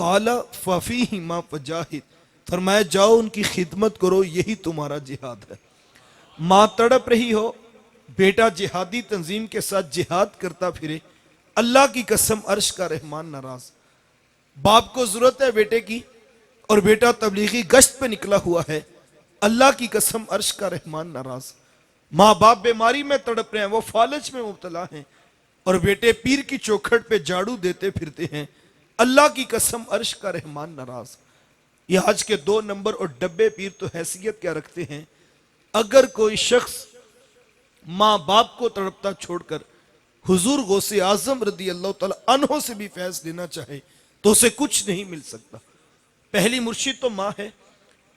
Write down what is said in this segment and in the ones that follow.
قال ففیہما فجاہد، فرمایا جاؤ ان کی خدمت کرو، یہی تمہارا جہاد ہے۔ ماں تڑپ رہی ہو، بیٹا جہادی تنظیم کے ساتھ جہاد کرتا پھرے، اللہ کی قسم عرش کا رحمان ناراض۔ باپ کو ضرورت ہے بیٹے کی اور بیٹا تبلیغی گشت پہ نکلا ہوا ہے، اللہ کی قسم عرش کا رحمان ناراض۔ ماں باپ بیماری میں تڑپ رہے ہیں، وہ فالج میں مبتلا ہیں، اور بیٹے پیر کی چوکھٹ پہ جھاڑو دیتے پھرتے ہیں، اللہ کی قسم عرش کا رحمان ناراض۔ یہ آج کے 2 نمبر اور ڈبے پیر تو حیثیت کیا رکھتے ہیں؟ اگر کوئی شخص ماں باپ کو تڑپتا چھوڑ کر حضور غوث اعظم رضی اللہ تعالی عنہ سے بھی فیض لینا چاہے تو اسے کچھ نہیں مل سکتا۔ پہلی مرشد تو ماں ہے،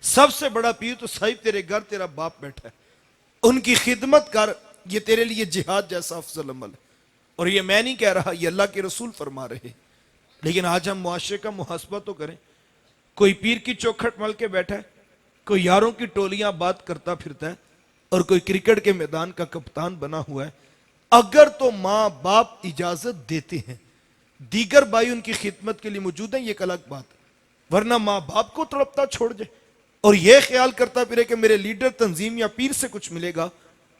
سب سے بڑا پیر تو صاحب تیرے گھر تیرا باپ بیٹھا ہے، ان کی خدمت کر، یہ تیرے لیے جہاد جیسا افضل عمل ہے۔ اور یہ میں نہیں کہہ رہا، یہ اللہ کے رسول فرما رہے۔ لیکن آج ہم معاشرے کا محاسبہ تو کریں، کوئی پیر کی چوکھٹ مل کے بیٹھا ہے، کوئی یاروں کی ٹولیاں بات کرتا پھرتا ہے، اور کوئی کرکٹ کے میدان کا کپتان بنا ہوا ہے۔ اگر تو ماں باپ اجازت دیتے ہیں، دیگر بھائی ان کی خدمت کے لیے موجود ہیں، یہ ایک الگ بات ہے، ورنہ ماں باپ کو تڑپتا چھوڑ جائے اور یہ خیال کرتا پھرے کہ میرے لیڈر تنظیم یا پیر سے کچھ ملے گا،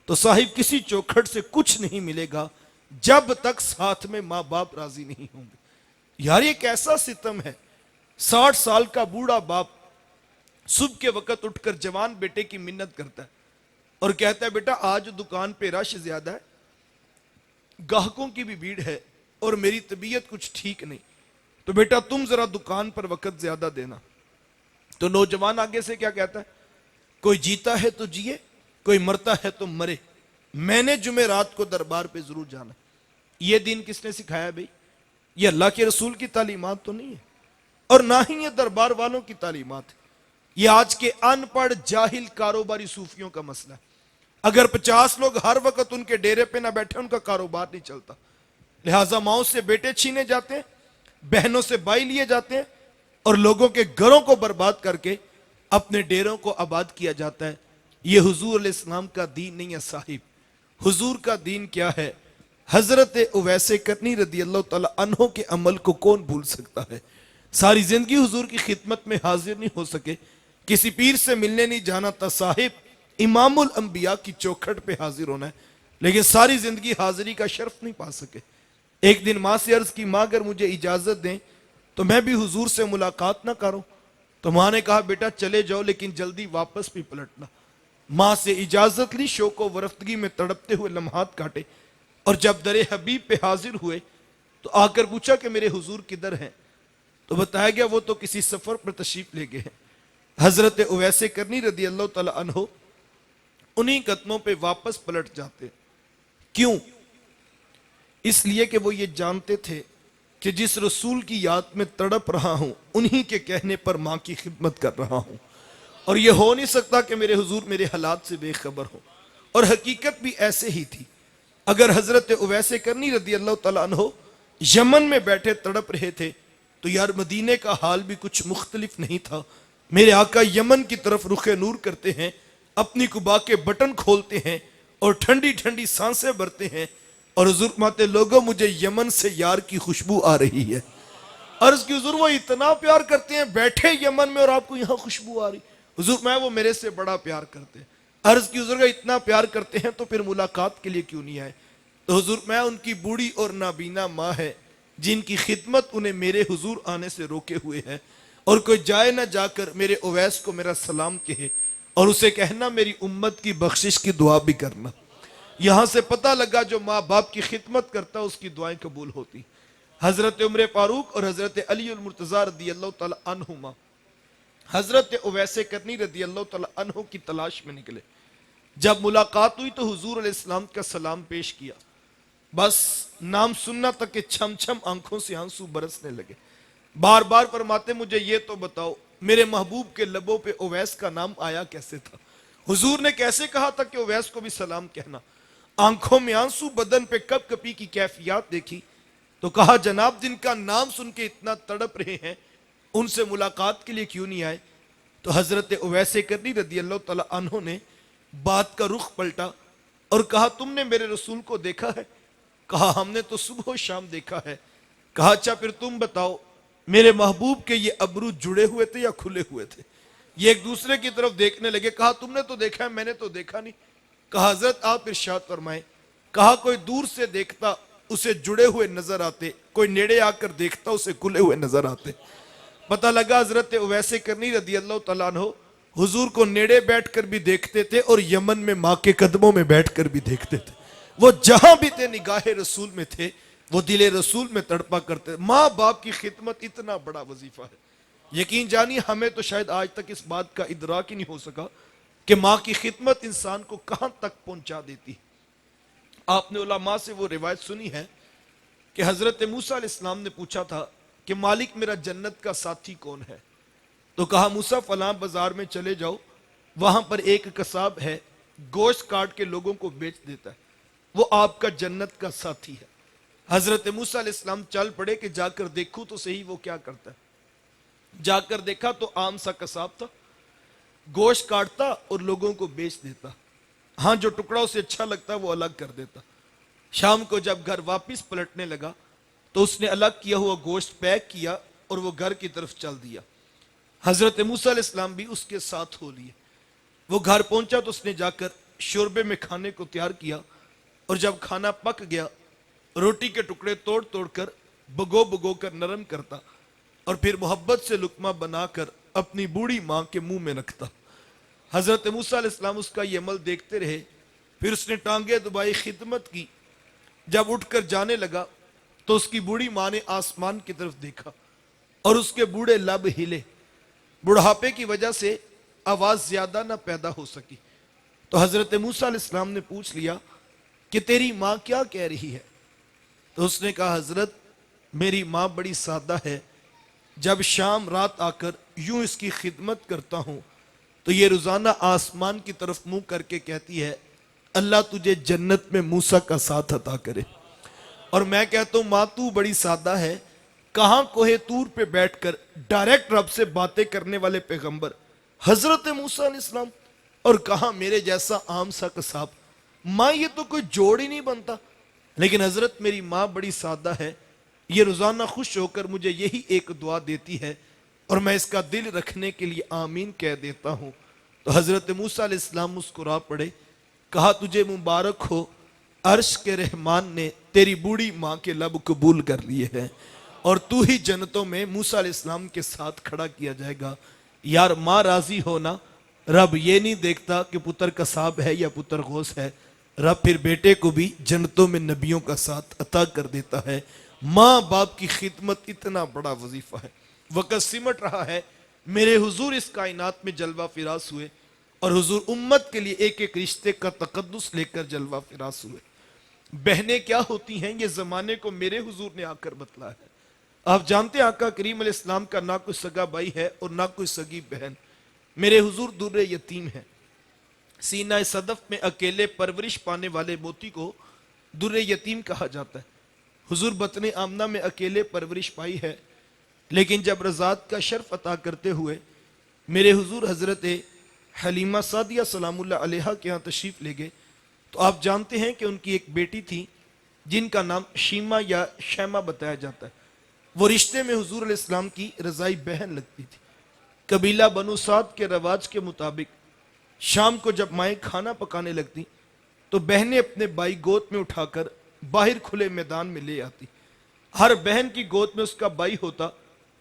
تو صاحب کسی چوکھٹ سے کچھ نہیں ملے گا جب تک ساتھ میں ماں باپ راضی نہیں ہوں گے۔ یار یہ کیسا ستم ہے، 60 سال کا بوڑھا باپ صبح کے وقت اٹھ کر جوان بیٹے کی منت کرتا ہے اور کہتا ہے بیٹا آج دکان پہ رش زیادہ ہے، گاہکوں کی بھی بھیڑ ہے اور میری طبیعت کچھ ٹھیک نہیں، تو بیٹا تم ذرا دکان پر وقت زیادہ دینا۔ تو نوجوان آگے سے کیا کہتا ہے؟ کوئی جیتا ہے تو جیے، کوئی مرتا ہے تو مرے، میں نے جمعرات کو دربار پہ ضرور جانا۔ یہ دین کس نے سکھایا بھئی؟ یہ اللہ کے رسول کی تعلیمات تو نہیں ہے، اور نہ ہی یہ دربار والوں کی تعلیمات ہے، یہ آج کے ان پڑھ جاہل کاروباری صوفیوں کا مسئلہ ہے۔ اگر 50 لوگ ہر وقت ان کے ڈیرے پہ نہ بیٹھے ان کا کاروبار نہیں چلتا، لہٰذا ماؤں سے بیٹے چھینے جاتے ہیں، بہنوں سے بھائی لیے جاتے ہیں، اور لوگوں کے گھروں کو برباد کر کے اپنے ڈیروں کو آباد کیا جاتا ہے۔ یہ حضور علیہ السلام کا دین نہیں ہے صاحب۔ حضور کا دین کیا ہے؟ حضرت اویس کرنی رضی اللہ تعالی عنہ کے عمل کو کون بھول سکتا ہے؟ ساری زندگی حضور کی خدمت میں حاضر نہیں ہو سکے، کسی پیر سے ملنے نہیں جانا تھا صاحب، امام الانبیاء کی چوکھٹ پہ حاضر ہونا ہے، لیکن ساری زندگی حاضری کا شرف نہیں پا سکے۔ ایک دن ماں سے عرض کی، ماں اگر مجھے اجازت دیں تو میں بھی حضور سے ملاقات نہ کروں؟ تو ماں نے کہا بیٹا چلے جاؤ لیکن جلدی واپس بھی پلٹنا۔ ماں سے اجازت لی، شوق و ورفتگی میں تڑپتے ہوئے لمحات کاٹے، اور جب در حبیب پہ حاضر ہوئے تو آ کر پوچھا کہ میرے حضور کدھر ہیں؟ تو بتایا گیا وہ تو کسی سفر پر تشریف لے گئے ہیں۔ حضرت اویس کرنی رضی اللہ تعالی عنہ انہی قدموں پہ واپس پلٹ جاتے۔ کیوں؟ اس لیے کہ وہ یہ جانتے تھے کہ جس رسول کی یاد میں تڑپ رہا ہوں انہی کے کہنے پر ماں کی خدمت کر رہا ہوں، اور یہ ہو نہیں سکتا کہ میرے حضور میرے حالات سے بے خبر ہو۔ اور حقیقت بھی ایسے ہی تھی۔ اگر حضرت اویس کرنی رضی اللہ تعالیٰ عنہ یمن میں بیٹھے تڑپ رہے تھے تو یار مدینے کا حال بھی کچھ مختلف نہیں تھا۔ میرے آقا یمن کی طرف رخ نور کرتے ہیں، اپنی قبا کے بٹن کھولتے ہیں اور ٹھنڈی ٹھنڈی سانسیں بھرتے ہیں، اور حضور فرماتے لوگوں مجھے یمن سے یار کی خوشبو آ رہی ہے۔ عرض کی حضور وہ اتنا پیار کرتے ہیں بیٹھے یمن میں اور آپ کو یہاں خوشبو آ رہی؟ حضور میں وہ میرے سے بڑا پیار کرتے ہیں۔ عرض کی حضور کا اتنا پیار کرتے ہیں تو پھر ملاقات کے لیے کیوں نہیں آئے؟ تو حضور میں ان کی بوڑھی اور نابینا ماں ہے جن کی خدمت انہیں میرے حضور آنے سے روکے ہوئے ہے، اور کوئی جائے نہ جا کر میرے اویس کو میرا سلام کہے اور اسے کہنا میری امت کی بخشش کی دعا بھی کرنا۔ یہاں سے پتہ لگا جو ماں باپ کی خدمت کرتا اس کی دعائیں قبول ہوتی۔ حضرت عمر فاروق اور حضرت علی المرتضیٰ رضی اللہ تعالی عنہما حضرت اویس کرنی رضی اللہ تعالی عنہ کی تلاش میں نکلے۔ جب ملاقات ہوئی تو حضور علیہ السلام کا سلام پیش کیا، بس نام سننا تک کہ چھم چھم آنکھوں سے آنسو برسنے لگے۔ بار بار فرماتے مجھے یہ تو بتاؤ میرے محبوب کے لبوں پہ اویس کا نام آیا کیسے تھا؟ حضور نے کیسے کہا تھا کہ اویس کو بھی سلام کہنا؟ آنکھوں میں آنسو، بدن پہ کپ کپی کی کیفیات دیکھی تو کہا جناب جن کا نام سن کے اتنا تڑپ رہے ہیں ان سے ملاقات کے لیے کیوں نہیں آئے؟ تو حضرت اویس کرنی رضی اللہ تعالی عنہ نے بات کا رخ پلٹا اور کہا تم نے میرے رسول کو دیکھا ہے؟ کہا ہم نے تو صبح و شام دیکھا ہے۔ کہا اچھا پھر تم بتاؤ میرے محبوب کے یہ ابرو جڑے ہوئے تھے یا کھلے ہوئے تھے؟ یہ ایک دوسرے کی طرف دیکھنے لگے. کہا تم نے تو دیکھا ہے, میں نے تو دیکھا نہیں. کہا حضرت آپ ارشاد فرمائیں. کہا کوئی دور سے دیکھتا اسے جڑے ہوئے نظر آتے, کوئی نیڑے آ کر دیکھتا اسے کھلے ہوئے نظر آتے. پتہ لگا حضرت اویس کرنی رضی اللہ تعالیٰ عنہ حضور کو نیڑے بیٹھ کر بھی دیکھتے تھے اور یمن میں ماں کے قدموں میں بیٹھ کر بھی دیکھتے تھے. وہ جہاں بھی تھے نگاہ رسول میں تھے, وہ دل رسول میں تڑپا کرتے. ماں باپ کی خدمت اتنا بڑا وظیفہ ہے. یقین جانی ہمیں تو شاید آج تک اس بات کا ادراک ہی نہیں ہو سکا کہ ماں کی خدمت انسان کو کہاں تک پہنچا دیتی. آپ نے علماء سے وہ روایت سنی ہے کہ حضرت موسیٰ علیہ السلام نے پوچھا تھا کہ مالک میرا جنت کا ساتھی کون ہے؟ تو کہا موسیٰ فلاں بازار میں چلے جاؤ, وہاں پر ایک قصاب ہے, گوشت کاٹ کے لوگوں کو بیچ دیتا ہے, وہ آپ کا جنت کا ساتھی ہے. حضرت موسیٰ علیہ السلام چل پڑے کہ جا کر دیکھوں تو صحیح وہ کیا کرتا ہے. جا کر دیکھا تو عام سا قصاب تھا, گوشت کاٹتا اور لوگوں کو بیچ دیتا. ہاں جو ٹکڑا اسے اچھا لگتا وہ الگ کر دیتا. شام کو جب گھر واپس پلٹنے لگا تو اس نے الگ کیا ہوا گوشت پیک کیا اور وہ گھر کی طرف چل دیا. حضرت موسیٰ علیہ السلام بھی اس کے ساتھ ہو لیے. وہ گھر پہنچا تو اس نے جا کر شوربے میں کھانے کو تیار کیا, اور جب کھانا پک گیا روٹی کے ٹکڑے توڑ توڑ کر بگو بگو کر نرم کرتا اور پھر محبت سے لقمہ بنا کر اپنی بوڑھی ماں کے منہ میں رکھتا. حضرت موسیٰ علیہ السلام اس کا یہ عمل دیکھتے رہے. پھر اس نے ٹانگیں دبائی, خدمت کی. جب اٹھ کر جانے لگا تو اس کی بوڑھی ماں نے آسمان کی طرف دیکھا اور اس کے بوڑھے لب ہلے. بڑھاپے کی وجہ سے آواز زیادہ نہ پیدا ہو سکی. تو حضرت موسیٰ علیہ السلام نے پوچھ لیا کہ تیری ماں کیا کہہ رہی ہے؟ تو اس نے کہا حضرت میری ماں بڑی سادہ ہے, جب شام رات آ کر یوں اس کی خدمت کرتا ہوں تو یہ روزانہ آسمان کی طرف منہ کر کے کہتی ہے اللہ تجھے جنت میں موسیٰ کا ساتھ عطا کرے. اور میں کہتا ہوں ماں تو بڑی سادہ ہے, کہاں کوہ طور پہ بیٹھ کر ڈائریکٹ رب سے باتیں کرنے والے پیغمبر حضرت موسیٰ علیہ السلام, اور کہاں میرے جیسا عام سا قصاب. ماں یہ تو کوئی جوڑ ہی نہیں بنتا. لیکن حضرت میری ماں بڑی سادہ ہے, یہ روزانہ خوش ہو کر مجھے یہی ایک دعا دیتی ہے اور میں اس کا دل رکھنے کے لیے آمین کہہ دیتا ہوں. تو حضرت موسیٰ علیہ السلام مسکرا پڑے. کہا تجھے مبارک ہو, عرش کے رحمان نے تیری بوڑھی ماں کے لب قبول کر لیے ہیں اور تو ہی جنتوں میں موسیٰ علیہ السلام کے ساتھ کھڑا کیا جائے گا. یار ماں راضی ہونا, رب یہ نہیں دیکھتا کہ پتر قصاب ہے یا پتر غوث ہے, رب پھر بیٹے کو بھی جنتوں میں نبیوں کا ساتھ عطا کر دیتا ہے. ماں باپ کی خدمت اتنا بڑا وظیفہ ہے. وقت سمٹ رہا ہے, میرے حضور اس کائنات میں جلوہ فراز ہوئے اور حضور امت کے لیے ایک ایک رشتے کا تقدس لے کر جلوہ فراز ہوئے. بہنیں کیا ہوتی ہیں یہ زمانے کو میرے حضور نے آ کر بتلا ہے. آپ جانتے ہیں آقا کریم علیہ السلام کا نہ کوئی سگا بھائی ہے اور نہ کوئی سگی بہن. میرے حضور در یتیم ہیں. سینہ صدف میں اکیلے پرورش پانے والے موتی کو در یتیم کہا جاتا ہے. حضور بطن آمنہ میں اکیلے پرورش پائی ہے, لیکن جب رضاعت کا شرف عطا کرتے ہوئے میرے حضور حضرت حلیمہ سعدیہ سلام اللہ علیہا کے ہاں تشریف لے گئے تو آپ جانتے ہیں کہ ان کی ایک بیٹی تھی جن کا نام شیمہ یا شیمہ بتایا جاتا ہے. وہ رشتے میں حضور علیہ السلام کی رضائی بہن لگتی تھی. قبیلہ بنو سعد کے رواج کے مطابق شام کو جب مائیں کھانا پکانے لگتی تو بہنیں اپنے بھائی گود میں اٹھا کر باہر کھلے میدان میں لے آتی. ہر بہن کی گود میں اس کا بھائی ہوتا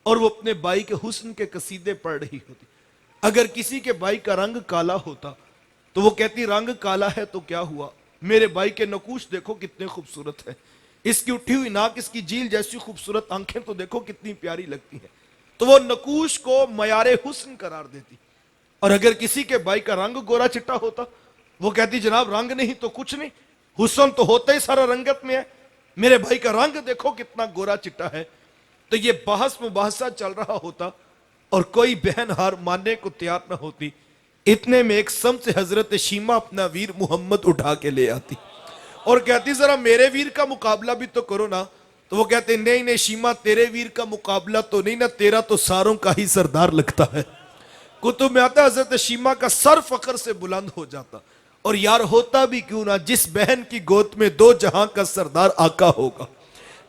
اور وہ اپنے بھائی کے حسن کے قصیدے پڑھ رہی ہوتی. اگر کسی کے بھائی کا رنگ کالا ہوتا تو وہ کہتی رنگ کالا ہے تو کیا ہوا, میرے بھائی کے نقوش دیکھو کتنے خوبصورت ہیں, اس کی اٹھی ہوئی ناک, اس کی جیل جیسی خوبصورت آنکھیں تو دیکھو کتنی پیاری لگتی ہیں. تو وہ نقوش کو معیار حسن قرار دیتی. اور اگر کسی کے بھائی کا رنگ گورا چٹا ہوتا وہ کہتی جناب رنگ نہیں تو کچھ نہیں, حسن تو ہوتا ہی سارا رنگت میں ہے, میرے بھائی کا رنگ دیکھو کتنا گورا چٹا ہے. تو یہ بحث مباحثہ چل رہا ہوتا اور کوئی بہن ہار ماننے کو تیار نہ ہوتی. اتنے میں ایک سمت سے حضرت شیمہ اپنا ویر محمد اٹھا کے لے آتی اور کہتی ذرا میرے ویر کا مقابلہ بھی تو کرو نا. تو وہ کہتے نہیں نہیں شیمہ تیرے ویر کا مقابلہ تو نہیں نا, تیرا تو ساروں کا ہی سردار لگتا ہے. کتب میں آتا حضرت شیمہ کا سر فخر سے بلند ہو جاتا. اور یار ہوتا بھی کیوں نہ جس بہن کی گود میں دو جہاں کا سردار آقا ہوگا,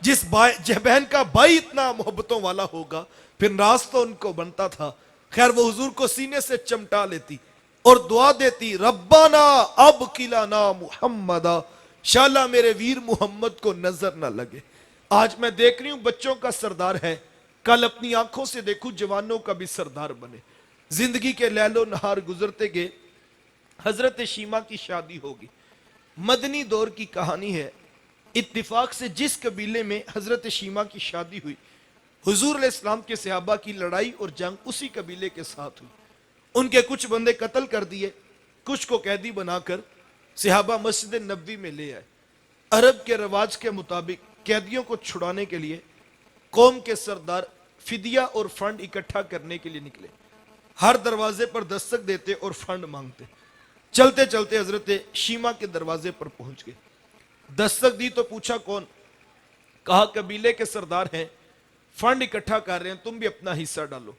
جس بہن کا بھائی اتنا محبتوں والا ہوگا پھر ناز تو ان کو بنتا تھا۔ خیر وہ حضور کو سینے سے چمٹا لیتی اور دعا دیتی، ربنا اب کلانا محمدا، شاءاللہ میرے ویر محمد کو نظر نہ لگے۔ آج میں دیکھ رہی ہوں بچوں کا سردار ہے، کل اپنی آنکھوں سے دیکھوں جوانوں کا بھی سردار بنے۔ زندگی کے لیل و نہار گزرتے گئے، حضرت شیمہ کی شادی ہوگی۔ مدنی دور کی کہانی ہے، اتفاق سے جس قبیلے میں حضرت شیمہ کی شادی ہوئی، حضور علیہ السلام کے صحابہ کی لڑائی اور جنگ اسی قبیلے کے ساتھ ہوئی۔ ان کے کچھ بندے قتل کر دیے، کچھ کو قیدی بنا کر صحابہ مسجد نبوی میں لے آئے۔ عرب کے رواج کے مطابق قیدیوں کو چھڑانے کے لیے قوم کے سردار فدیہ اور فنڈ اکٹھا کرنے کے لیے نکلے۔ ہر دروازے پر دستک دیتے اور فنڈ مانگتے۔ چلتے چلتے حضرت شیمہ کے دروازے پر پہنچ گئے، دستک دی تو پوچھا کون؟ کہا قبیلے کے سردار ہیں، فنڈ اکٹھا کر رہے ہیں، تم بھی اپنا حصہ ڈالو۔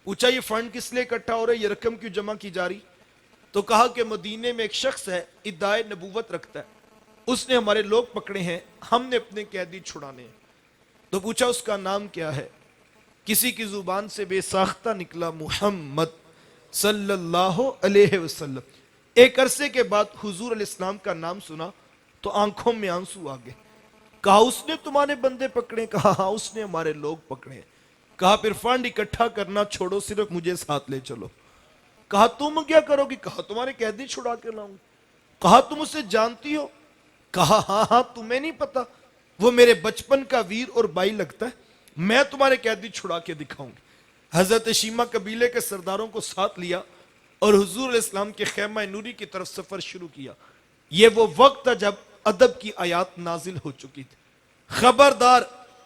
پوچھا یہ فنڈ کس لیے اکٹھا ہو رہا ہے، یہ رقم کیوں جمع کی جا رہی؟ تو کہا کہ مدینے میں ایک شخص ہے، ادعائے نبوت رکھتا ہے، اس نے ہمارے لوگ پکڑے ہیں، ہم نے اپنے قیدی چھڑانے ہیں۔ تو پوچھا اس کا نام کیا ہے؟ کسی کی زبان سے بے ساختہ نکلا محمد صلی اللہ علیہ وسلم۔ ایک عرصے کے بعد حضور علیہ السلام کا نام سنا تو آنکھوں میں آنسو آ گئے۔ کہا اس نے تمہارے بندے پکڑے؟ کہا ہاں اس نے ہمارے لوگ پکڑے۔ کہا پھر فنڈ اکٹھا کرنا چھوڑو، صرف مجھے ساتھ لے چلو۔ کہا تم کیا کرو گی؟ کہا تمہارے قیدی چھڑا کے لاؤں۔ کہا تم اسے جانتی ہو؟ کہا ہاں ہاں، تمہیں نہیں پتا، وہ میرے بچپن کا ویر اور بھائی لگتا ہے، میں تمہارے قیدی چھڑا کے دکھاؤں گی۔ حضرت شیمہ قبیلے کے سرداروں کو ساتھ لیا اور حضور علیہ السلام کے خیمہ نوری کی طرف سفر شروع کیا۔ یہ وہ وقت تھا جب ادب کی آیات نازل ہو چکی تھی، خبردار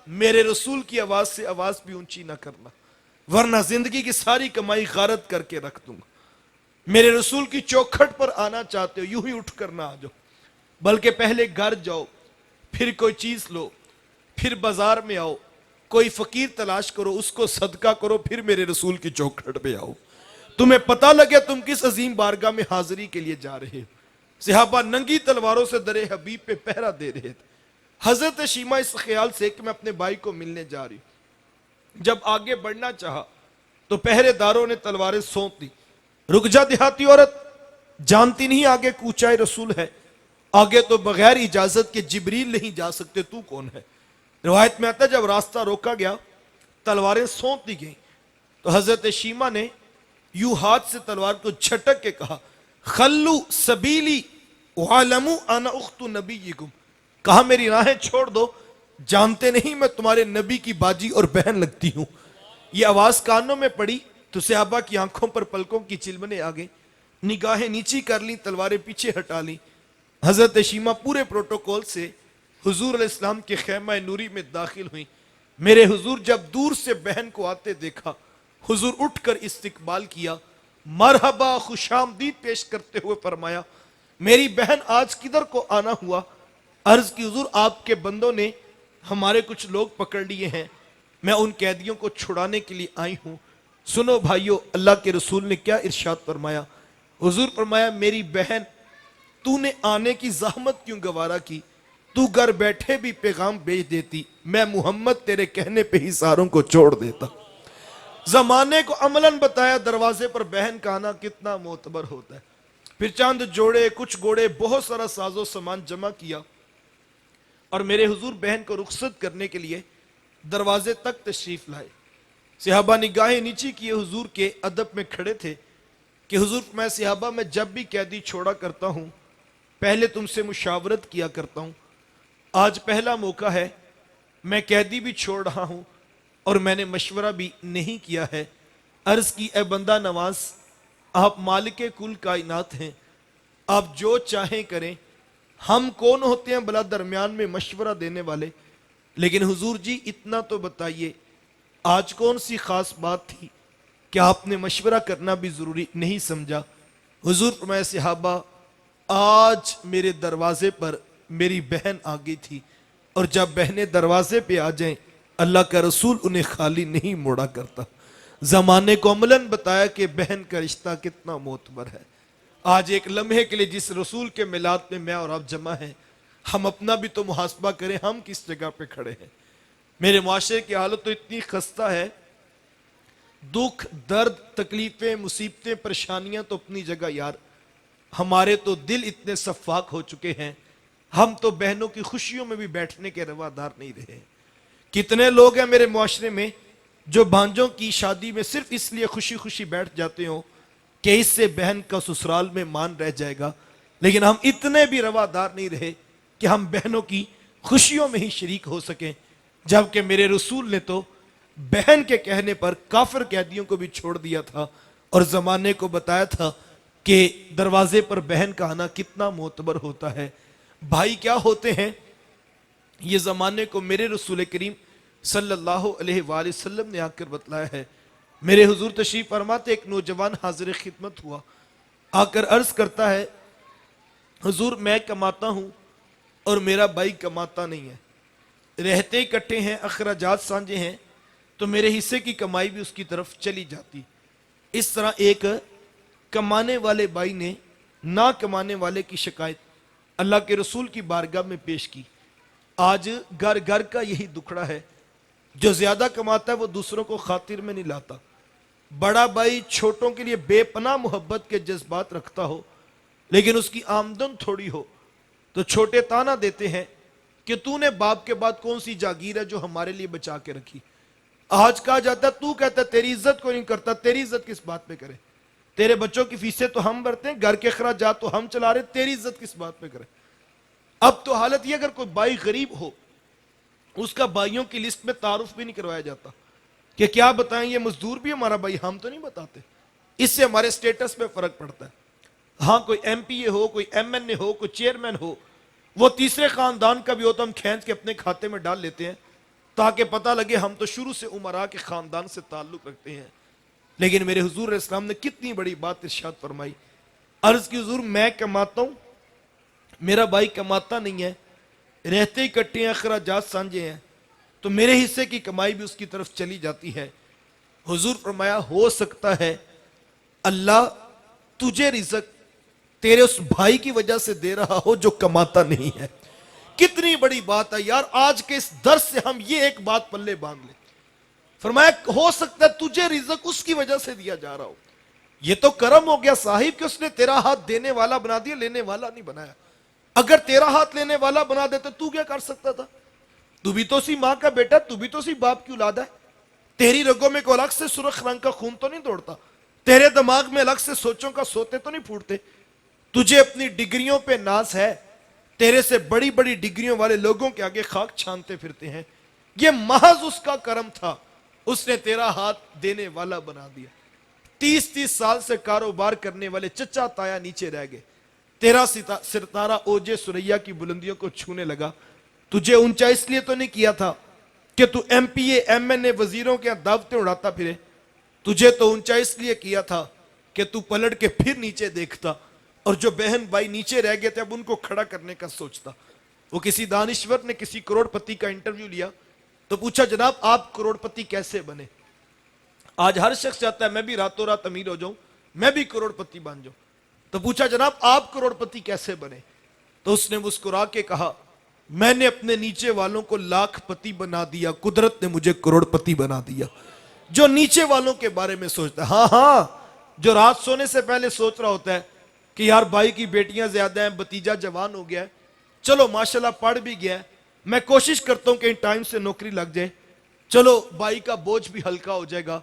میرے رسول کی آواز سے آواز بھی اونچی نہ کرنا ورنہ زندگی کی ساری کمائی غارت کر کے رکھ دوں گا۔ میرے رسول کی چوکھٹ پر آنا چاہتے ہو یوں ہی اٹھ کر نہ آ جاؤ، بلکہ پہلے گھر جاؤ، پھر کوئی چیز لو، پھر بازار میں آؤ، کوئی فقیر تلاش کرو، اس کو صدقہ کرو، پھر میرے رسول کی چوکھٹ پہ آؤ، تمہیں پتہ لگے تم کس عظیم بارگاہ میں حاضری کے لیے جا رہے ہو۔ صحابہ ننگی تلواروں سے درے حبیب پہ پہرا دے رہے تھے۔ حضرت شیمہ اس خیال سے کہ میں اپنے بھائی کو ملنے جا رہی ہوں، جب آگے بڑھنا چاہا تو پہرے داروں نے تلواریں سونپ دی۔ رک جا دیہاتی عورت، جانتی نہیں آگے کوچہ رسول ہے، آگے تو بغیر اجازت کے جبریل نہیں جا سکتے، تو کون ہے؟ روایت میں آتا ہے جب راستہ روکا گیا تلواریں سونپ دی گئیں تو حضرت شیمہ نے یوں ہاتھ سے تلوار کو جھٹک کے کہا، خلو سبیلی وعلمو انا اخت نبیکم، کہا میری راہیں چھوڑ دو، جانتے نہیں میں تمہارے نبی کی باجی اور بہن لگتی ہوں۔ یہ آواز کانوں میں پڑی تو صحابہ کی آنکھوں پر پلکوں کی چلمنے آ گئیں، نگاہیں نیچی کر لیں، تلواریں پیچھے ہٹا لیں۔ حضرت شیمہ پورے پروٹوکول سے حضور علیہ السلام کے خیمہ نوری میں داخل ہوئیں۔ میرے حضور جب دور سے بہن کو آتے دیکھا، حضور اٹھ کر استقبال کیا، مرحبا خوش آمدید پیش کرتے ہوئے فرمایا، میری بہن آج کدھر کو آنا ہوا؟ عرض کی حضور آپ کے بندوں نے ہمارے کچھ لوگ پکڑ لیے ہیں، میں ان قیدیوں کو چھڑانے کے لیے آئی ہوں۔ سنو بھائیو، اللہ کے رسول نے کیا ارشاد فرمایا؟ حضور فرمایا، میری بہن تو نے آنے کی زحمت کیوں گوارا کی؟ تو گھر بیٹھے بھی پیغام بھیج دیتی، میں محمد تیرے کہنے پہ ہی ساروں کو چھوڑ دیتا۔ زمانے کو عملاً بتایا دروازے پر بہن کا آنا کتنا معتبر ہوتا ہے۔ پھر چاند جوڑے، کچھ گھوڑے، بہت سارا ساز و سامان جمع کیا اور میرے حضور بہن کو رخصت کرنے کے لیے دروازے تک تشریف لائے۔ صحابہ نگاہیں نیچی کیے حضور کے ادب میں کھڑے تھے کہ حضور میں صحابہ میں جب بھی قیدی چھوڑا کرتا ہوں پہلے تم سے مشاورت کیا کرتا ہوں، آج پہلا موقع ہے، میں قیدی بھی چھوڑ رہا ہوں اور میں نے مشورہ بھی نہیں کیا ہے۔ عرض کی اے بندہ نواز، آپ مالک کل کائنات ہیں، آپ جو چاہیں کریں، ہم کون ہوتے ہیں بلا درمیان میں مشورہ دینے والے؟ لیکن حضور جی اتنا تو بتائیے، آج کون سی خاص بات تھی کہ آپ نے مشورہ کرنا بھی ضروری نہیں سمجھا؟ حضور فرمایا صحابہ، آج میرے دروازے پر میری بہن آ گئی تھی، اور جب بہنیں دروازے پہ آ جائیں اللہ کا رسول انہیں خالی نہیں موڑا کرتا۔ زمانے کو عملاً بتایا کہ بہن کا رشتہ کتنا معتبر ہے۔ آج ایک لمحے کے لیے جس رسول کے میلاد میں میں اور آپ جمع ہیں، ہم اپنا بھی تو محاسبہ کریں، ہم کس جگہ پہ کھڑے ہیں۔ میرے معاشرے کی حالت تو اتنی خستہ ہے، دکھ درد تکلیفیں مصیبتیں پریشانیاں تو اپنی جگہ یار، ہمارے تو دل اتنے صفاق ہو چکے ہیں، ہم تو بہنوں کی خوشیوں میں بھی بیٹھنے کے روادار نہیں رہے۔ کتنے لوگ ہیں میرے معاشرے میں جو بھانجوں کی شادی میں صرف اس لیے خوشی خوشی بیٹھ جاتے ہوں کہ اس سے بہن کا سسرال میں مان رہ جائے گا، لیکن ہم اتنے بھی روادار نہیں رہے کہ ہم بہنوں کی خوشیوں میں ہی شریک ہو سکیں، جبکہ میرے رسول نے تو بہن کے کہنے پر کافر قیدیوں کو بھی چھوڑ دیا تھا اور زمانے کو بتایا تھا کہ دروازے پر بہن کا آنا کتنا معتبر ہوتا ہے۔ بھائی کیا ہوتے ہیں یہ زمانے کو میرے رسول کریم صلی اللہ علیہ وآلہ وسلم نے آ کر بتلایا ہے۔ میرے حضور تشریف فرماتے ایک نوجوان حاضر خدمت ہوا، آ کر عرض کرتا ہے حضور میں کماتا ہوں اور میرا بھائی کماتا نہیں ہے، رہتے اکٹھے ہیں اخراجات سانجے ہیں تو میرے حصے کی کمائی بھی اس کی طرف چلی جاتی۔ اس طرح ایک کمانے والے بھائی نے نہ کمانے والے کی شکایت اللہ کے رسول کی بارگاہ میں پیش کی۔ آج گھر گھر کا یہی دکھڑا ہے، جو زیادہ کماتا ہے وہ دوسروں کو خاطر میں نہیں لاتا۔ بڑا بھائی چھوٹوں کے لیے بے پناہ محبت کے جذبات رکھتا ہو، لیکن اس کی آمدن تھوڑی ہو تو چھوٹے تانا دیتے ہیں کہ تو نے باپ کے بعد کون سی جاگیر ہے جو ہمارے لیے بچا کے رکھی۔ آج کہا جاتا ہے تو کہتا ہے تیری عزت کو نہیں کرتا، تیری عزت کس بات پہ کرے؟ تیرے بچوں کی فیسیں تو ہم بھرتے ہیں، گھر کے اخراجات تو ہم چلا رہے، تیری عزت کس بات پہ کرے؟ اب تو حالت یہ اگر کوئی بھائی غریب ہو اس کا بھائیوں کی لسٹ میں تعارف بھی نہیں کروایا جاتا کہ کیا بتائیں یہ مزدور بھی ہمارا بھائی، ہم تو نہیں بتاتے۔ اس سے ہمارے سٹیٹس میں فرق پڑتا ہے۔ ہاں کوئی ایم پی اے ہو، کوئی ایم این اے ہو، کوئی چیئرمین ہو، وہ تیسرے خاندان کا بھی ہو تو ہم کھینچ کے اپنے کھاتے میں ڈال لیتے ہیں تاکہ پتہ لگے ہم تو شروع سے امراء کے خاندان سے تعلق رکھتے ہیں۔ لیکن میرے حضور علیہ السلام نے کتنی بڑی بات ارشاد فرمائی، عرض کی حضور میں کماتا ہوں، میرا بھائی کماتا نہیں ہے، رہتے اکٹھے ہیں اخراجات سانجے ہیں تو میرے حصے کی کمائی بھی اس کی طرف چلی جاتی ہے۔ حضور فرمایا ہو سکتا ہے اللہ تجھے رزق تیرے اس بھائی کی وجہ سے دے رہا ہو جو کماتا نہیں ہے۔ کتنی بڑی بات ہے یار، آج کے اس درس سے ہم یہ ایک بات پلے باندھ لیں۔ فرمایا ہو سکتا ہے تجھے رزق اس کی وجہ سے دیا جا رہا ہو، یہ تو کرم ہو گیا صاحب کہ اس نے تیرا ہاتھ دینے والا بنا دیا، لینے والا نہیں بنایا۔ اگر تیرا ہاتھ لینے والا بنا دیتا تو کیا کر سکتا تھا؟ تو بھی تو سی ماں کا بیٹا، تو بھی تو سی باپ کی اولاد ہے، تیری رگوں میں کوئی الگ سے سرخ رنگ کا خون تو نہیں دوڑتا، تیرے دماغ میں الگ سے سوچوں کا سوتے تو نہیں پھوٹتے۔ تجھے اپنی ڈگریوں پہ ناز ہے، تیرے سے بڑی بڑی ڈگریوں والے لوگوں کے آگے خاک چھانتے پھرتے ہیں، یہ محض اس کا کرم تھا، اس نے تیرا ہاتھ دینے والا بنا دیا۔ 30 سال سے کاروبار کرنے والے چچا تایا نیچے رہ گئے، تیرا ستارہ اوجے سریا کی بلندیوں کو چھونے لگا۔ تجھے اونچا اس لیے تو نہیں کیا تھا کہ تو M P A M N A وزیروں کے دعوتیں اڑاتا پھرے، تجھے تو اونچا اس لیے کیا تھا کہ تو پلٹ کے پھر نیچے دیکھتا اور جو بہن بھائی نیچے رہ گئے تھے اب ان کو کھڑا کرنے کا سوچتا۔ وہ کسی دانشور نے کسی کروڑ پتی کا انٹرویو لیا تو پوچھا جناب آپ کروڑ پتی کیسے بنے؟ آج ہر شخص چاہتا ہے میں بھی راتوں رات امیر ہو جاؤں، میں بھی کروڑ پتی بن جاؤں۔ تو پوچھا جناب آپ کروڑ پتی کیسے بنے؟ تو اس نے مسکرا کے کہا میں نے اپنے نیچے والوں کو لاکھ پتی بنا دیا، قدرت نے مجھے کروڑ پتی بنا دیا۔ جو نیچے والوں کے بارے میں سوچتا ہے، ہاں جو رات سونے سے پہلے سوچ رہا ہوتا ہے کہ یار بھائی کی بیٹیاں زیادہ ہیں، بتیجا جوان ہو گیا ہے، چلو ماشاءاللہ پڑھ بھی گیا ہے، میں کوشش کرتا ہوں کہ ان ٹائم سے نوکری لگ جائے، چلو بھائی کا بوجھ بھی ہلکا ہو جائے گا،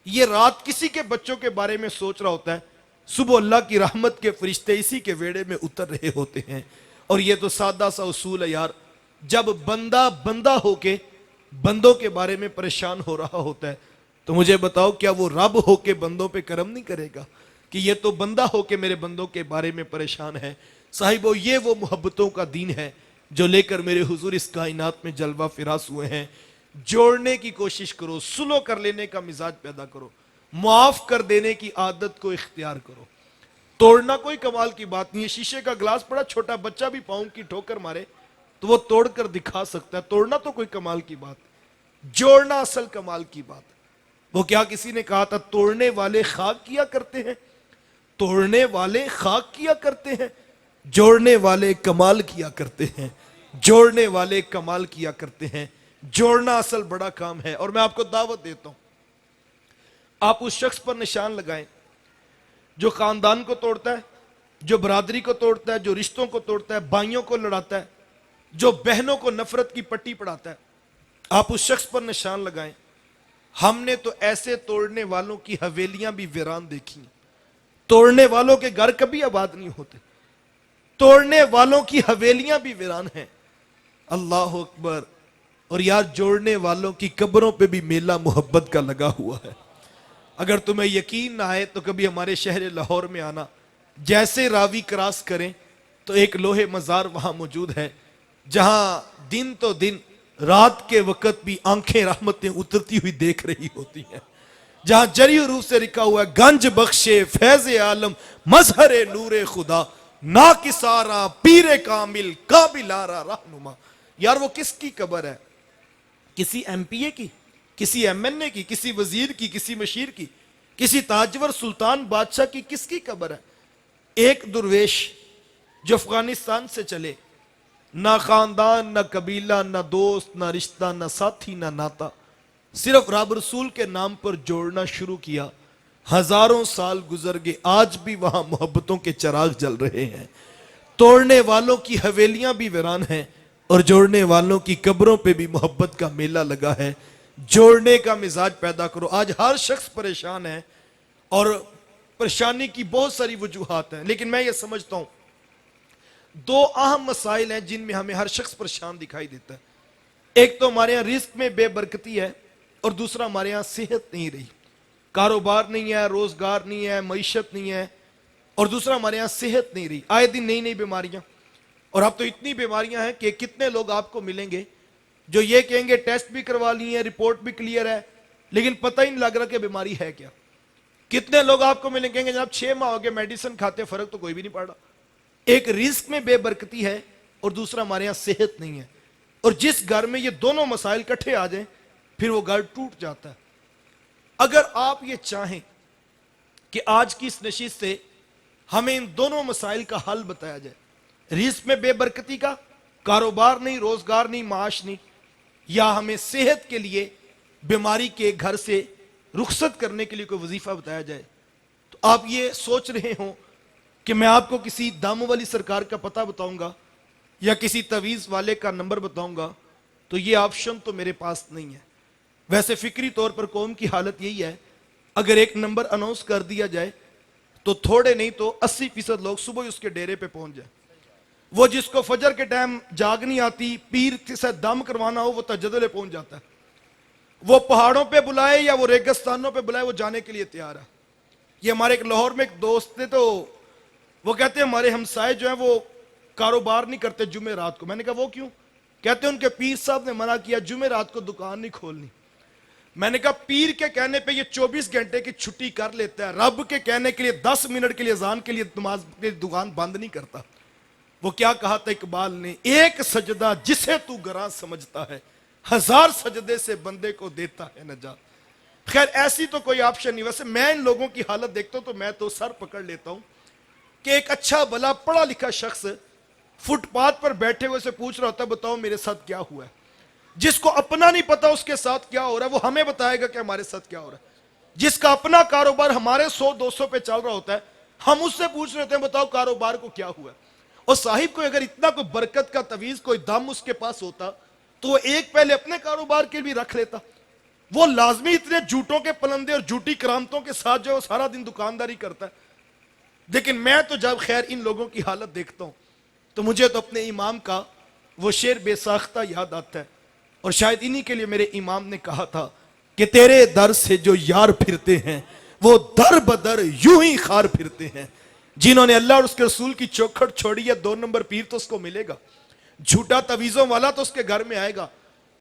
یہ رات کسی کے بچوں کے بارے میں سوچ رہا ہوتا ہے، صبح اللہ کی رحمت کے فرشتے اسی کے ویڑے میں اتر رہے ہوتے ہیں۔ اور یہ تو سادہ سا اصول ہے یار، جب بندہ بندہ ہو کے بندوں کے بارے میں پریشان ہو رہا ہوتا ہے تو مجھے بتاؤ کیا وہ رب ہو کے بندوں پہ کرم نہیں کرے گا کہ یہ تو بندہ ہو کے میرے بندوں کے بارے میں پریشان ہے۔ صاحبو یہ وہ محبتوں کا دین ہے جو لے کر میرے حضور اس کائنات میں جلوہ فراز ہوئے ہیں۔ جوڑنے کی کوشش کرو، سلو کر لینے کا مزاج پیدا کرو، معاف کر دینے کی عادت کو اختیار کرو۔ توڑنا کوئی کمال کی بات نہیں ہے، شیشے کا گلاس پڑا چھوٹا بچہ بھی پاؤں کی ٹھوکر مارے تو وہ توڑ کر دکھا سکتا ہے، توڑنا تو کوئی کمال کی بات، جوڑنا اصل کمال کی بات۔ وہ کیا کسی نے کہا تھا توڑنے والے خاک کیا کرتے ہیں، توڑنے والے خاک کیا کرتے ہیں، جوڑنے والے کمال کیا کرتے ہیں، جوڑنے والے کمال کیا کرتے ہیں۔ جوڑنا اصل بڑا کام ہے، اور میں آپ کو دعوت دیتا ہوں، آپ اس شخص پر نشان لگائیں جو خاندان کو توڑتا ہے، جو برادری کو توڑتا ہے، جو رشتوں کو توڑتا ہے، بھائیوں کو لڑاتا ہے، جو بہنوں کو نفرت کی پٹی پڑھاتا ہے، آپ اس شخص پر نشان لگائیں۔ ہم نے تو ایسے توڑنے والوں کی حویلیاں بھی ویران دیکھی ہیں، توڑنے والوں کے گھر کبھی آباد نہیں ہوتے، توڑنے والوں کی حویلیاں بھی ویران ہیں۔ اللہ اکبر۔ اور یار جوڑنے والوں کی قبروں پہ بھی میلہ محبت کا لگا ہوا ہے۔ اگر تمہیں یقین نہ آئے تو کبھی ہمارے شہر لاہور میں آنا، جیسے راوی کراس کریں تو ایک لوہے مزار وہاں موجود ہے، جہاں دن تو دن رات کے وقت بھی آنکھیں رحمتیں اترتی ہوئی دیکھ رہی ہوتی ہیں، جہاں جری حروف سے لکھا ہوا ہے گنج بخشے فیض عالم مظہر نور خدا ناکسارا پیر کامل قابل آرا رہنما۔ یار وہ کس کی قبر ہے؟ کسی ایم پی اے کی، کسی ایم این اے کی، کسی وزیر کی، کسی مشیر کی، کسی تاجور سلطان بادشاہ کی؟ کس کی قبر ہے؟ ایک درویش جو افغانستان سے چلے، نہ خاندان، نہ قبیلہ، نہ دوست، نہ رشتہ، نہ ساتھی، نہ ناتا، صرف رب رسول کے نام پر جوڑنا شروع کیا۔ ہزاروں سال گزر گئے، آج بھی وہاں محبتوں کے چراغ جل رہے ہیں۔ توڑنے والوں کی حویلیاں بھی ویران ہیں، اور جوڑنے والوں کی قبروں پہ بھی محبت کا میلہ لگا ہے۔ جوڑنے کا مزاج پیدا کرو۔ آج ہر شخص پریشان ہے، اور پریشانی کی بہت ساری وجوہات ہیں، لیکن میں یہ سمجھتا ہوں دو اہم مسائل ہیں جن میں ہمیں ہر شخص پریشان دکھائی دیتا ہے۔ ایک تو ہمارے ہاں رزق میں بے برکتی ہے، اور دوسرا ہمارے ہاں صحت نہیں رہی، کاروبار نہیں ہے، روزگار نہیں ہے، معیشت نہیں ہے، اور دوسرا ہمارے ہاں صحت نہیں رہی۔ آئے دن نئی نئی بیماریاں، اور اب تو اتنی بیماریاں ہیں کہ کتنے لوگ آپ کو ملیں گے جو یہ کہیں گے ٹیسٹ بھی کروا لی ہیں، رپورٹ بھی کلیئر ہے، لیکن پتہ ہی نہیں لگ رہا کہ بیماری ہے کیا۔ کتنے لوگ آپ کو ملیں گے کہیں گے جناب 6 ماہ ہو گئے میڈیسن کھاتے، فرق تو کوئی بھی نہیں پڑ رہا۔ ایک رزق میں بے برکتی ہے، اور دوسرا ہمارے ہاں صحت نہیں ہے، اور جس گھر میں یہ دونوں مسائل کٹھے آ جائیں پھر وہ گھر ٹوٹ جاتا ہے۔ اگر آپ یہ چاہیں کہ آج کی اس نشست سے ہمیں ان دونوں مسائل کا حل بتایا جائے، رزق میں بے برکتی کا، کاروبار نہیں، روزگار نہیں، معاش نہیں، یا ہمیں صحت کے لیے بیماری کے گھر سے رخصت کرنے کے لیے کوئی وظیفہ بتایا جائے، تو آپ یہ سوچ رہے ہوں کہ میں آپ کو کسی دام والی سرکار کا پتہ بتاؤں گا یا کسی تعویذ والے کا نمبر بتاؤں گا، تو یہ آپشن تو میرے پاس نہیں ہے۔ ویسے فکری طور پر قوم کی حالت یہی ہے، اگر ایک نمبر اناؤنس کر دیا جائے تو تھوڑے نہیں تو 80% لوگ صبح ہی اس کے ڈیرے پہ پہنچ جائیں۔ وہ جس کو فجر کے ٹائم جاگ نہیں آتی، پیر سے دم کروانا ہو، وہ تجدلے پہنچ جاتا ہے۔ وہ پہاڑوں پہ بلائے یا وہ ریگستانوں پہ بلائے، وہ جانے کے لیے تیار ہے۔ یہ ہمارے ایک لاہور میں ایک دوست تھے، تو وہ کہتے ہیں ہمارے ہمسائے جو ہیں وہ کاروبار نہیں کرتے جمعہ رات کو۔ میں نے کہا وہ کیوں؟ کہتے ہیں ان کے پیر صاحب نے منع کیا، جمعہ رات کو دکان نہیں کھولنی۔ میں نے کہا پیر کے کہنے پہ یہ 24 گھنٹے کی چھٹی کر لیتا ہے، رب کے کہنے کے لیے 10 منٹ کے لیے اذان کے لیے نماز کے دکان بند نہیں کرتا۔ وہ کیا کہا تھا اقبال نے، ایک سجدہ جسے تو گراں سمجھتا ہے، 1000 سجدے سے بندے کو دیتا ہے نجات۔ خیر ایسی تو کوئی آپشن نہیں۔ ویسے میں ان لوگوں کی حالت دیکھتا ہوں تو میں تو سر پکڑ لیتا ہوں کہ ایک اچھا بھلا پڑھا لکھا شخص فٹ پاتھ پر بیٹھے ہوئے سے پوچھ رہا ہوتا ہے بتاؤ میرے ساتھ کیا ہوا ہے۔ جس کو اپنا نہیں پتا اس کے ساتھ کیا ہو رہا ہے، وہ ہمیں بتائے گا کہ ہمارے ساتھ کیا ہو رہا ہے۔ جس کا اپنا کاروبار ہمارے 100-200 پہ چل رہا ہوتا ہے، ہم اس سے پوچھ رہے ہوتے ہیں بتاؤ کاروبار کو کیا ہوا ہے۔ اور صاحب کو اگر اتنا کوئی برکت کا تعویذ، کوئی دم اس کے پاس ہوتا تو وہ ایک پہلے اپنے کاروبار کے بھی رکھ لیتا۔ وہ لازمی اتنے جھوٹوں کے پلندے اور جھوٹی کرامتوں کے ساتھ جو سارا دن دکانداری کرتا ہے۔ لیکن میں تو جب خیر ان لوگوں کی حالت دیکھتا ہوں تو مجھے تو اپنے امام کا وہ شعر بے ساختہ یاد آتا ہے، اور شاید انہی کے لیے میرے امام نے کہا تھا کہ تیرے در سے جو یار پھرتے ہیں وہ در بدر یوں ہی خار پھرتے ہیں۔ جنہوں نے اللہ اور اس کے رسول کی چوکھٹ چھوڑی ہے، 2 نمبر پیر تو اس کو ملے گا، جھوٹا تعویذوں والا تو اس کے گھر میں آئے گا۔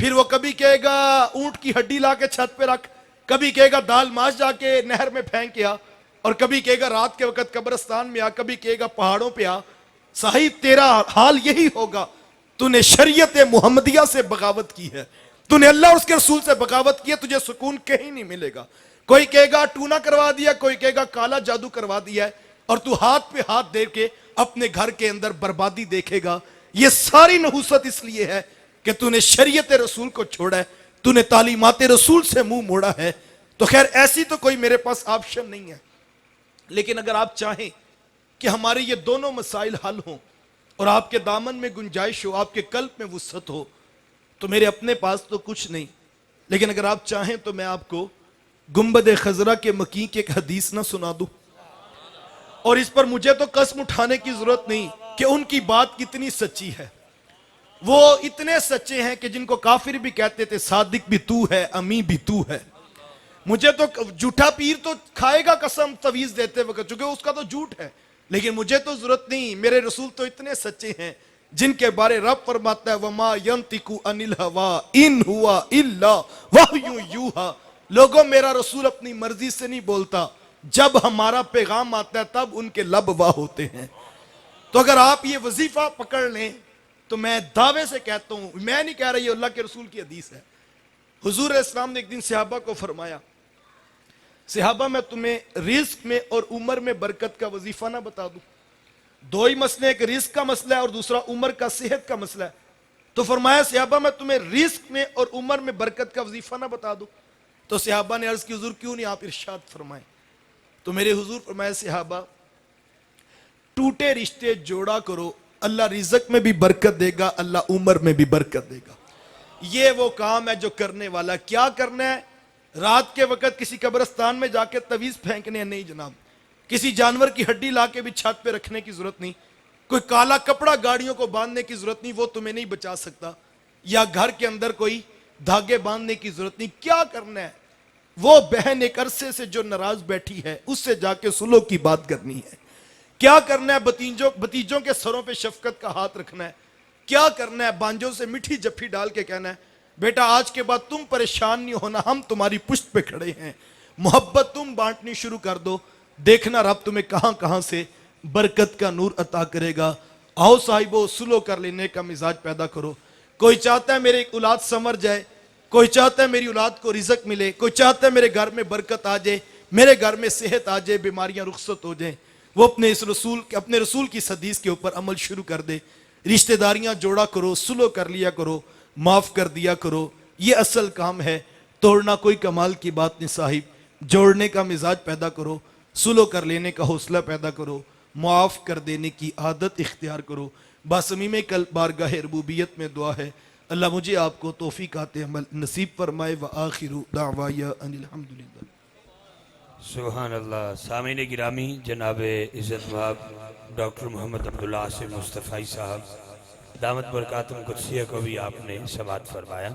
پھر وہ کبھی کہے گا اونٹ کی ہڈی لا کے چھت پہ رکھ، کبھی کہے گا دال ماش جا کے نہر میں پھینک آ، اور کبھی کہے گا رات کے وقت قبرستان میں آ، کبھی کہے گا پہاڑوں پہ آ۔ صاحب تیرا حال یہی ہوگا، تو نے شریعت محمدیہ سے بغاوت کی ہے، تو نے اللہ اور اس کے رسول سے بغاوت کی ہے، تجھے سکون کہیں نہیں ملے گا۔ کوئی کہے گا ٹونا کروا دیا، کوئی کہے گا کالا جادو کروا دیا ہے، اور تو ہاتھ پہ ہاتھ دے کے اپنے گھر کے اندر بربادی دیکھے گا. یہ ساری نحوست اس لیے ہے کہ تو نے شریعت رسول کو چھوڑا ہے, تو نے تعلیمات رسول سے منہ موڑا ہے. تو خیر ایسی تو کوئی میرے پاس آپشن نہیں ہے, لیکن اگر آپ چاہیں کہ ہمارے یہ دونوں مسائل حل ہوں اور آپ کے دامن میں گنجائش ہو, آپ کے قلب میں وسعت ہو, تو میرے اپنے پاس تو کچھ نہیں, لیکن اگر آپ چاہیں تو میں آپ کو گنبد خضرا کے مکی کی ایک حدیث نہ سنا دوں. اور اس پر مجھے تو قسم اٹھانے کی ضرورت نہیں کہ ان کی بات کتنی سچی ہے. وہ اتنے سچے ہیں کہ جن کو کافر بھی کہتے تھے صادق بھی تو ہے, امی بھی تو ہے. مجھے تو جھوٹا پیر تو کھائے گا قسم تویز دیتے وقت, چونکہ اس کا تو جھوٹ ہے, لیکن مجھے تو ضرورت نہیں. میرے رسول تو اتنے سچے ہیں جن کے بارے رب فرماتا ہے وما ينطق عن الهوى ان هو الا وحی یوحی. لوگوں میرا رسول اپنی مرضی سے نہیں بولتا, جب ہمارا پیغام آتا ہے تب ان کے لب واہ ہوتے ہیں. تو اگر آپ یہ وظیفہ پکڑ لیں تو میں دعوے سے کہتا ہوں, میں نہیں کہہ رہا یہ اللہ کے رسول کی حدیث ہے. حضور اسلام نے ایک دن صحابہ کو فرمایا, صحابہ میں تمہیں رزق میں اور عمر میں برکت کا وظیفہ نہ بتا دوں؟ دو ہی مسئلے, ایک رزق کا مسئلہ ہے اور دوسرا عمر کا صحت کا مسئلہ ہے. تو فرمایا صحابہ میں تمہیں رزق میں اور عمر میں برکت کا وظیفہ نہ بتا دوں؟ تو صحابہ نے عرض کی حضور کیوں نہیں, آپ ارشاد فرمائیں. تو میرے حضور فرمایا صحابہ ٹوٹے رشتے جوڑا کرو, اللہ رزق میں بھی برکت دے گا, اللہ عمر میں بھی برکت دے گا. یہ وہ کام ہے جو کرنے والا. کیا کرنا ہے؟ رات کے وقت کسی قبرستان میں جا کے تویز پھینکنے ہیں نہیں جناب, کسی جانور کی ہڈی لا کے بھی چھت پہ رکھنے کی ضرورت نہیں, کوئی کالا کپڑا گاڑیوں کو باندھنے کی ضرورت نہیں, وہ تمہیں نہیں بچا سکتا, یا گھر کے اندر کوئی دھاگے باندھنے کی ضرورت نہیں. کیا کرنا ہے؟ وہ بہن ایک عرصے سے جو ناراض بیٹھی ہے اس سے جا کے صلح کی بات کرنی ہے. کیا کرنا ہے؟ بتیجوں کے سروں پہ شفقت کا ہاتھ رکھنا ہے. کیا کرنا ہے؟ بانجوں سے میٹھی جفی ڈال کے کہنا ہے بیٹا آج کے بعد تم پریشان نہیں ہونا, ہم تمہاری پشت پہ کھڑے ہیں, محبت تم بانٹنی شروع کر دو, دیکھنا رب تمہیں کہاں کہاں سے برکت کا نور عطا کرے گا. آؤ صاحبو سلو کر لینے کا مزاج پیدا کرو. کوئی چاہتا ہے میرے اولاد سنور جائے, کوئی چاہتا ہے میری اولاد کو رزق ملے, کوئی چاہتا ہے میرے گھر میں برکت آ جائے, میرے گھر میں صحت آ جائے, بیماریاں رخصت ہو جائیں. وہ اپنے رسول کی حدیث کے اوپر عمل شروع کر دے. رشتہ داریاں جوڑا کرو, سلو کر لیا کرو, معاف کر دیا کرو. یہ اصل کام ہے. توڑنا کوئی کمال کی بات نہیں صاحب, جوڑنے کا مزاج پیدا کرو, سلو کر لینے کا حوصلہ پیدا کرو, معاف کر دینے کی عادت اختیار کرو. باصمیم قلب بارگاہ ربوبیت میں دعا ہے اللہ مجھے آپ کو توفیقات عمل نصیب فرمائے. وآخر دعوایا ان الحمدللہ. سبحان اللہ. سامعین گرامی, جناب عزت مآب ڈاکٹر محمد عبداللہ عاصم مصطفی صاحب دامت برکاتہم قدسیہ کو بھی آپ نے سماعت فرمایا.